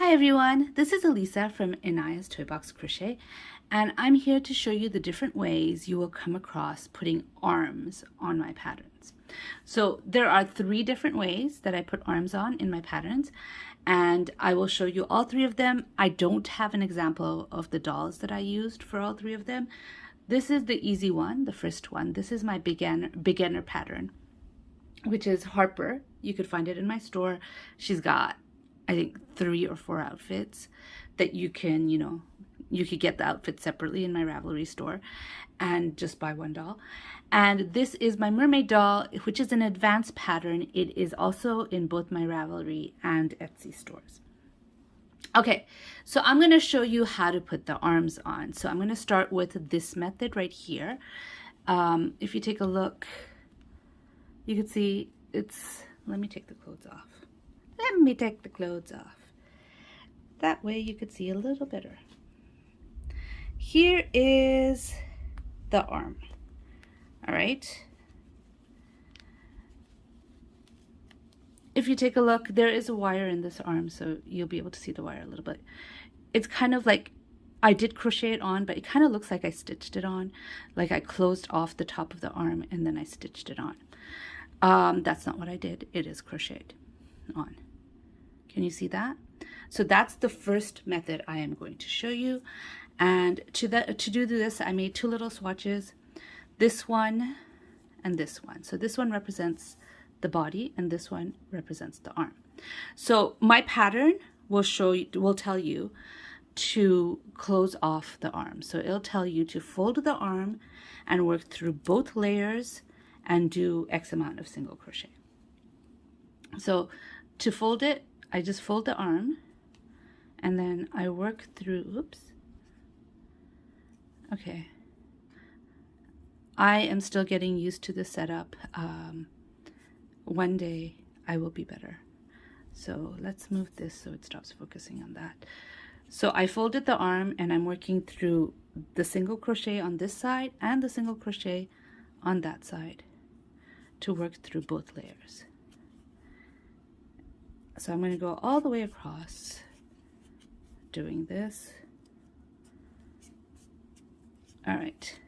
Hi everyone, this is Elisa from Inaya's Toy Box Crochet, and I'm here to show you the different ways you will come across putting arms on my patterns. So there are 3 different ways that I put arms on in my patterns, and I will show you all 3 of them. I don't have an example of the dolls that I used for all 3 of them. This is the easy one, the first one. This is my beginner pattern, which is Harper. You could find it in my store. She's got, I think, 3 or 4 outfits that you can, you could get the outfit separately in my Ravelry store and just buy 1 doll. And this is my mermaid doll, which is an advanced pattern. It is also in both my Ravelry and Etsy stores. Okay, so I'm going to show you how to put the arms on. So I'm going to start with this method right here. If you take a look, you can see it's, let me take the clothes off. Let me take the clothes off. That way you could see a little better. Here is the arm. All right. If you take a look, there is a wire in this arm, so you'll be able to see the wire a little bit. It's kind of like, I did crochet it on, but it kind of looks like I stitched it on. Like I closed off the top of the arm and then I stitched it on. That's not what I did. It is crocheted on. Can you see that? So that's the first method I am going to show you. And to do this, I made 2 little swatches, this one and this one. So this one represents the body and this one represents the arm. So my pattern will tell you to close off the arm. So it'll tell you to fold the arm and work through both layers and do X amount of single crochet. So to fold it, I just fold the arm and then I work through, oops. Okay. I am still getting used to the setup. One day I will be better. So let's move this so it stops focusing on that. So I folded the arm and I'm working through the single crochet on this side and the single crochet on that side to work through both layers. So I'm going to go all the way across doing this. All right.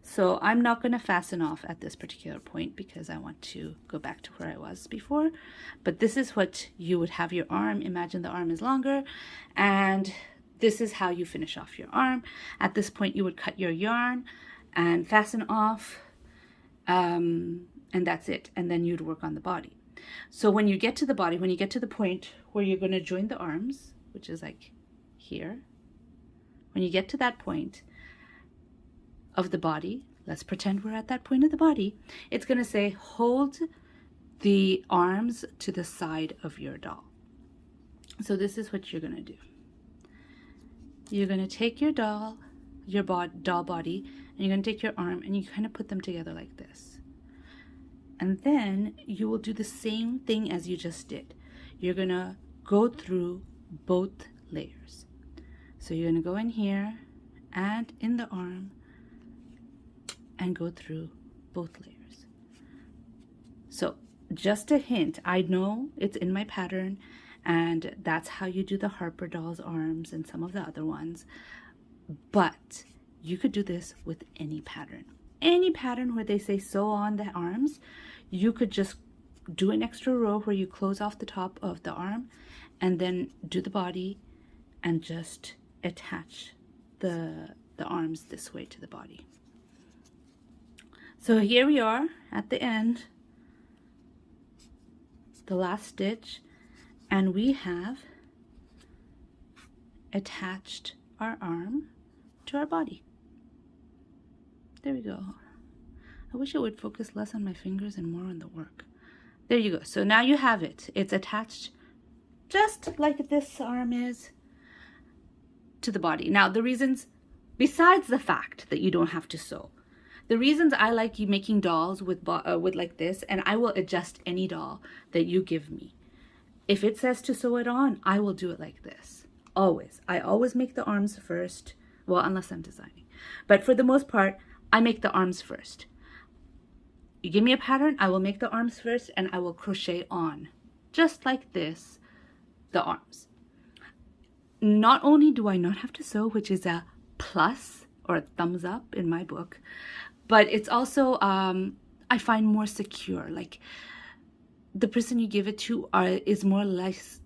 So I'm not going to fasten off at this particular point because I want to go back to where I was before. But this is what you would have your arm. Imagine the arm is longer. And this is how you finish off your arm. At this point, you would cut your yarn and fasten off. And that's it. And then you'd work on the body. So when you get to the body, when you get to the point where you're going to join the arms, which is like here, when you get to that point of the body, let's pretend we're at that point of the body, it's going to say hold the arms to the side of your doll. So this is what you're going to do. You're going to take your doll, doll body, and you're going to take your arm and you kind of put them together like this. And then you will do the same thing as you just did. You're going to go through both layers. So you're going to go in here and in the arm and go through both layers. So just a hint, I know it's in my pattern and that's how you do the Harper doll's arms and some of the other ones, but you could do this with any pattern. Any pattern where they say sew on the arms, you could just do an extra row where you close off the top of the arm and then do the body and just attach the arms this way to the body. So here we are at the end, the last stitch, and we have attached our arm to our body. There we go. I wish it would focus less on my fingers and more on the work. There you go. So now you have it. It's attached just like this arm is to the body. Now the reasons, besides the fact that you don't have to sew, the reasons I like you making dolls with like this, and I will adjust any doll that you give me. If it says to sew it on, I will do it like this. Always. I always make the arms first. Well, unless I'm designing. But for the most part, I make the arms first. You give me a pattern, I will make the arms first and I will crochet on, just like this, the arms. not only do I not have to sew, which is a plus or a thumbs up in my book, but it's also, I find more secure. Like the person you give it to is more or less,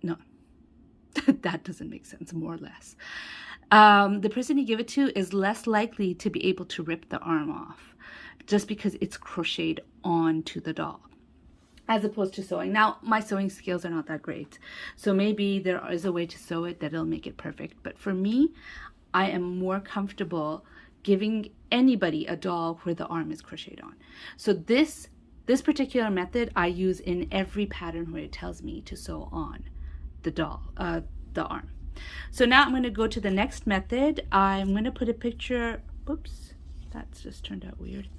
no, that doesn't make sense, more or less. The person you give it to is less likely to be able to rip the arm off just because it's crocheted onto the doll, as opposed to sewing. Now, my sewing skills are not that great, so maybe there is a way to sew it that'll make it perfect. But for me, I am more comfortable giving anybody a doll where the arm is crocheted on. So this particular method I use in every pattern where it tells me to sew on the doll, the arm. So now I'm going to go to the next method. I'm going to put a picture, oops, that's just turned out weird.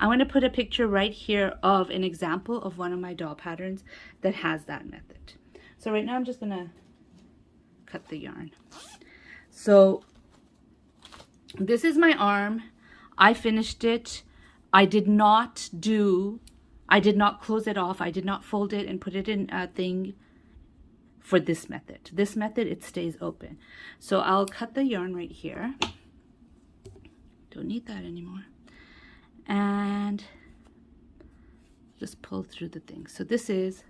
I'm going to put a picture right here of an example of one of my doll patterns that has that method. So right now I'm just going to cut the yarn. So this is my arm. I finished it. I did not close it off. I did not fold it and put it in a thing for this method. This method, it stays open. So I'll cut the yarn right here. Don't need that anymore. And just pull through the thing. So this is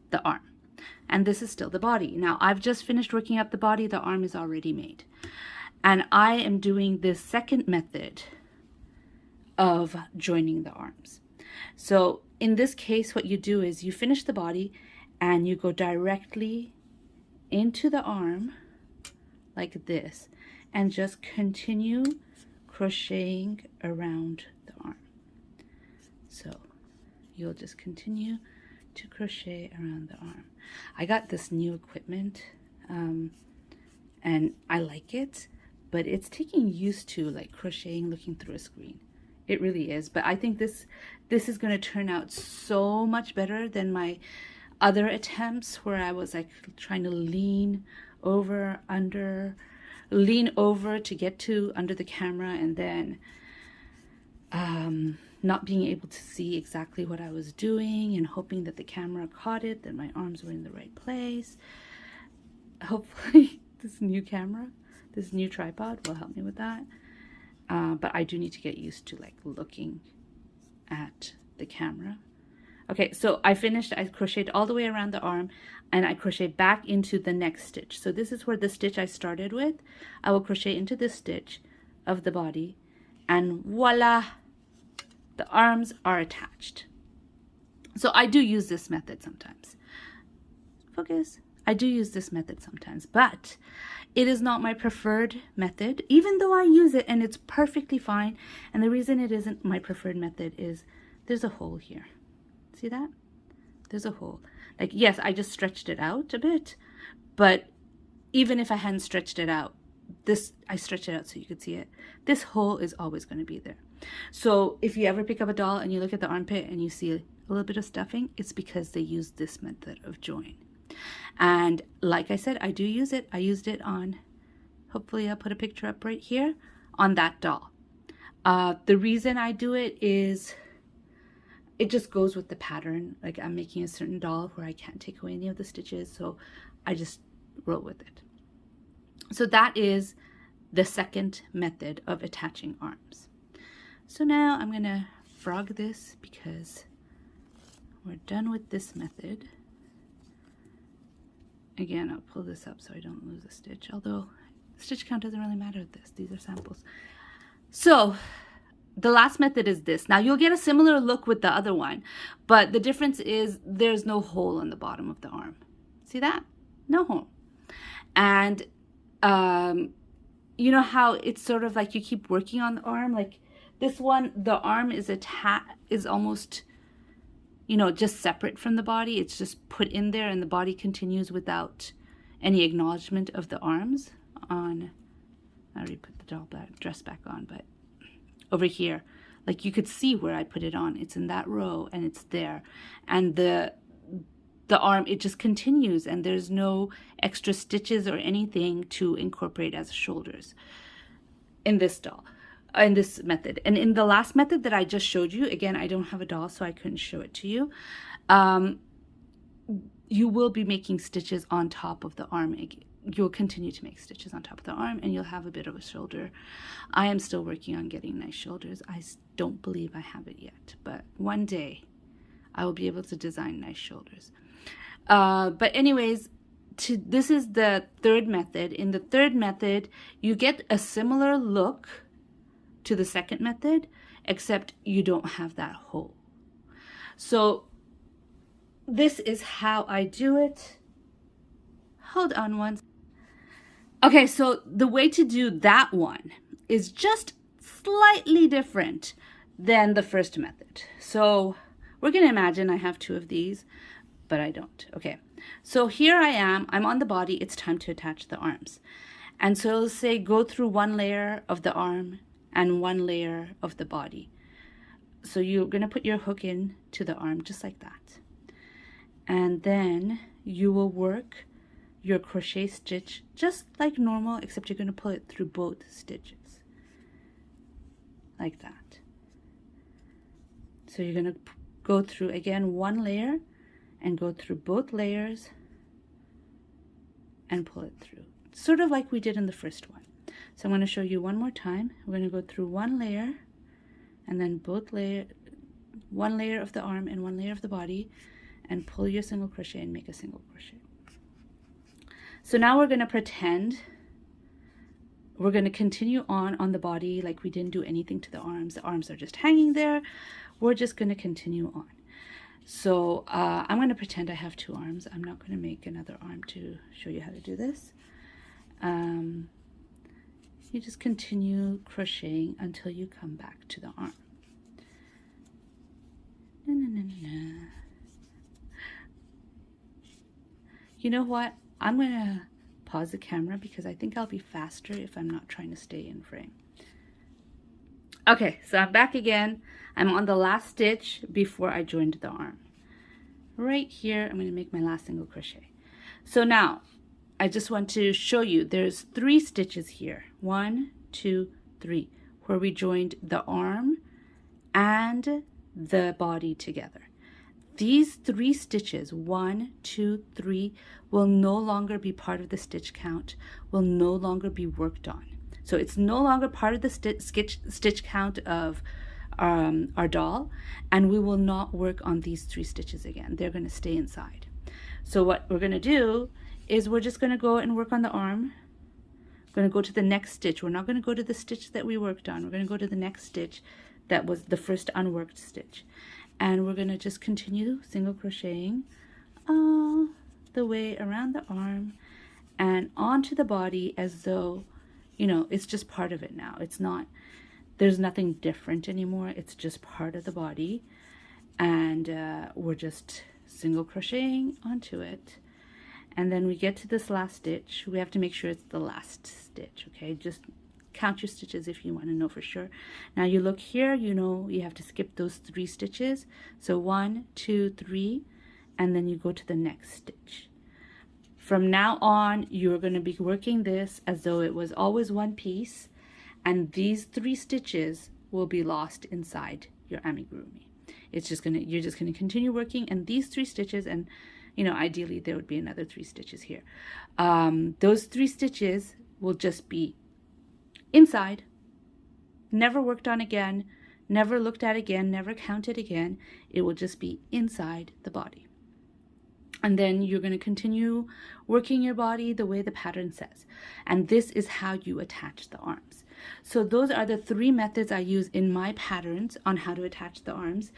the arm. And this is still the body. Now I've just finished working up the body. The arm is already made. And I am doing this second method of joining the arms. So in this case, what you do is you finish the body and you go directly into the arm like this and just continue crocheting around the arm. So you'll just continue to crochet around the arm. I got this new equipment and I like it, but it's taking used to like crocheting looking through a screen. It really is. But I think this is going to turn out so much better than my other attempts where I was like trying to lean over to get to under the camera, and then not being able to see exactly what I was doing and hoping that the camera caught it, that my arms were in the right place. Hopefully this new tripod will help me with that. But I do need to get used to like looking at the camera. Okay, so I finished. I crocheted all the way around the arm and I crocheted back into the next stitch. So this is where the stitch I started with. I will crochet into this stitch of the body and voila, the arms are attached. So I do use this method sometimes. Focus. I do use this method sometimes, but it is not my preferred method, even though I use it and it's perfectly fine. And the reason it isn't my preferred method is there's a hole here. See that? There's a hole. Like, yes, I just stretched it out a bit, but even if I hadn't stretched it out, I stretched it out so you could see it. This hole is always going to be there. So if you ever pick up a doll and you look at the armpit and you see a little bit of stuffing, it's because they use this method of join. And like I said, I do use it. I used it on, hopefully I'll put a picture up right here, on that doll. The reason I do it is it just goes with the pattern. Like I'm making a certain doll where I can't take away any of the stitches, so I just roll with it. So that is the second method of attaching arms. So now I'm going to frog this because we're done with this method. Again, I'll pull this up so I don't lose a stitch, although stitch count doesn't really matter with this. These are samples. So the last method is this. Now you'll get a similar look with the other one, but the difference is there's no hole on the bottom of the arm. See that? No hole. And you know how it's sort of like you keep working on the arm? Like this one, the arm is almost, you know, just separate from the body. It's just put in there and the body continues without any acknowledgement of the arms on. I already put the dress back on, but over here, like you could see where I put it on. It's in that row and it's there. And the arm, it just continues and there's no extra stitches or anything to incorporate as shoulders in this doll. In this method. And in the last method that I just showed you, again, I don't have a doll, so I couldn't show it to you. you will be making stitches on top of the arm. You'll continue to make stitches on top of the arm, and you'll have a bit of a shoulder. I am still working on getting nice shoulders. I don't believe I have it yet, but one day I will be able to design nice shoulders. But anyways, this is the third method. In the third method, you get a similar look to the second method, except you don't have that hole. So this is how I do it. Hold on one. Okay, so the way to do that one is just slightly different than the first method. So we're going to imagine I have two of these, but I don't. Okay, so here I am. I'm on the body. It's time to attach the arms. And so let's say go through one layer of the arm and one layer of the body. So you're going to put your hook in to the arm just like that. And then you will work your crochet stitch just like normal, except you're going to pull it through both stitches like that. So you're going to go through again one layer and go through both layers and pull it through, sort of like we did in the first one. So I'm going to show you one more time. We're going to go through one layer and then one layer of the arm and one layer of the body, and pull your single crochet and make a single crochet. So now we're going to pretend we're going to continue on the body like we didn't do anything to the arms. The arms are just hanging there. We're just going to continue on. So I'm going to pretend I have two arms. I'm not going to make another arm to show you how to do this. You just continue crocheting until you come back to the arm. Na, na, na, na. You know what? I'm going to pause the camera because I think I'll be faster if I'm not trying to stay in frame. Okay, so I'm back again. I'm on the last stitch before I joined the arm. Right here, I'm going to make my last single crochet. So now, I just want to show you, there's 3 stitches here. 1, 2, 3, where we joined the arm and the body together. These 3 stitches, 1, 2, 3, will no longer be part of the stitch count, will no longer be worked on. So it's no longer part of the stitch count of our doll, and we will not work on these 3 stitches again. They're going to stay inside. So what we're going to do is we're just going to go and work on the arm. We're going to go to the next stitch. We're not going to go to the stitch that we worked on. We're going to go to the next stitch that was the first unworked stitch. And we're going to just continue single crocheting all the way around the arm and onto the body as though, you know, it's just part of it now. It's not, there's nothing different anymore. It's just part of the body. And we're just single crocheting onto it. And then we get to this last stitch. We have to make sure it's the last stitch, okay? Just count your stitches if you want to know for sure. Now you look here, you know you have to skip those 3 stitches. So 1, 2, 3, and then you go to the next stitch. From now on, you're going to be working this as though it was always one piece, and these 3 stitches will be lost inside your amigurumi. It's just gonna, you're just gonna continue working, and these 3 stitches, and you know, ideally there would be another 3 stitches here. Those 3 stitches will just be inside, never worked on again, never looked at again, never counted again. It will just be inside the body. And then you're going to continue working your body the way the pattern says. And this is how you attach the arms. So those are the 3 methods I use in my patterns on how to attach the arms.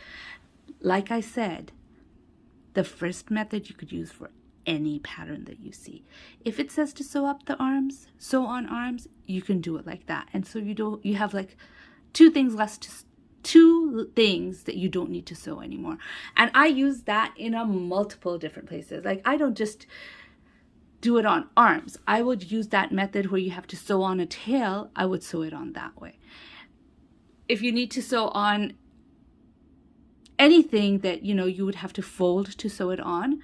Like I said, the first method you could use for any pattern that you see. If it says to sew up the arms, sew on arms, you can do it like that. And so you have like 2 things less to 2 things that you don't need to sew anymore. And I use that in a multiple different places. Like I don't just do it on arms. I would use that method where you have to sew on a tail. I would sew it on that way. If you need to sew on anything that, you know, you would have to fold to sew it on,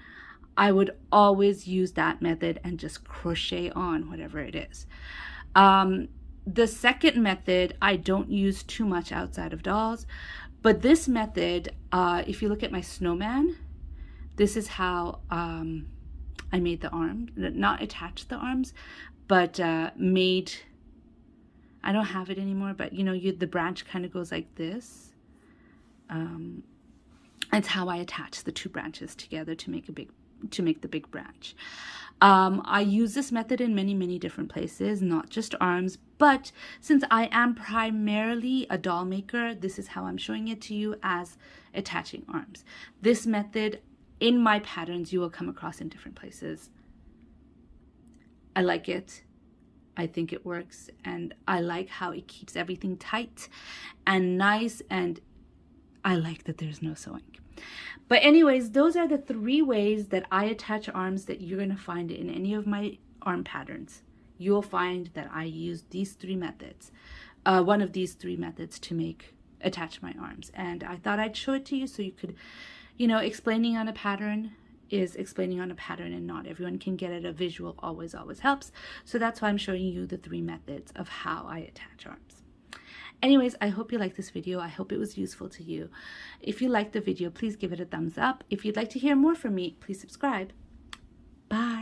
I would always use that method and just crochet on whatever it is. The second method, I don't use too much outside of dolls, but this method, if you look at my snowman, this is how I made the arm, not attached the arms, but made, I don't have it anymore, but you know, the branch kind of goes like this. It's how I attach the two branches together to make the big branch. I use this method in many different places, not just arms, but since I am primarily a doll maker, this is how I'm showing it to you, as attaching arms. This method in my patterns you will come across in different places. I like it. I think it works, and I like how it keeps everything tight and nice, and I like that there's no sewing. But anyways, those are the 3 ways that I attach arms that you're going to find in any of my arm patterns. You'll find that I use these 3 methods, one of these 3 methods to attach my arms. And I thought I'd show it to you so you could, you know, explaining on a pattern is explaining on a pattern, and not everyone can get it. A visual always helps. So that's why I'm showing you the 3 methods of how I attach arms. Anyways, I hope you liked this video. I hope it was useful to you. If you liked the video, please give it a thumbs up. If you'd like to hear more from me, please subscribe. Bye.